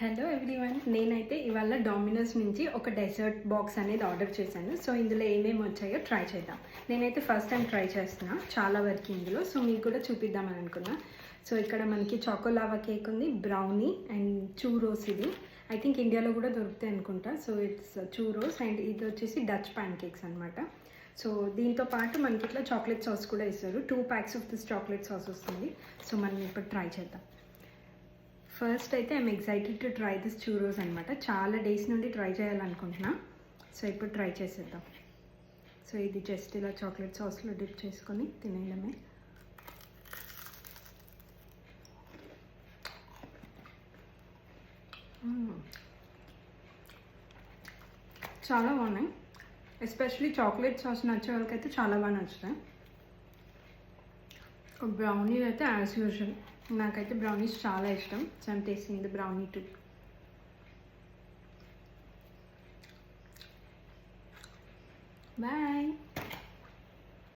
Hello everyone, నేనైతే ఇవాళ dominoes నుంచి ఒక డెజర్ట్ బాక్స్ అనేది ఆర్డర్ చేశాను. సో ఇందులో ఏమేమి వచ్చాయో ట్రై చేద్దాం. నేనైతే ఫస్ట్ టైం ట్రై చేస్తున్నా చాలా వరకు ఇందులో. సో మీకు కూడా చూపిద్దామని అనుకున్నా. సో ఇక్కడ మనకి చాకోలావా కేక్ ఉంది, బ్రౌనీ అండ్ చూరోస్. ఇది ఐ థింక్ ఇండియాలో కూడా దొరుకుతాయి అనుకుంటా. సో ఇట్స్ చూరోస్ అండ్ ఇది వచ్చేసి డచ్ ప్యాన్ కేక్స్ అనమాట. సో దీంతో పాటు మనకి ఇట్లా చాక్లెట్ సాస్ కూడా ఇస్తారు. 2 packs of this chocolate sauce వస్తుంది. సో మనం ఇప్పుడు ట్రై చేద్దాం. ఫస్ట్ అయితే I'm excited to try this churros అనమాట. చాలా డేస్ నుండి ట్రై చేయాలనుకుంటున్నా. సో ఇప్పుడు ట్రై చేసేద్దాం. సో ఇది జస్ట్ ఇలా చాక్లెట్ సాస్లో డిప్ చేసుకొని తినేయడమే. చాలా బాగున్నాయి. ఎస్పెషలీ చాక్లెట్ సాస్ నచ్చే వాళ్ళకైతే చాలా బాగా నచ్చుతాయి. బ్రౌనీ అయితే యాజ్ యూజువల్, నాకైతే బ్రౌనీస్ చాలా ఇష్టం. So I'm tasting the brownie too. Bye.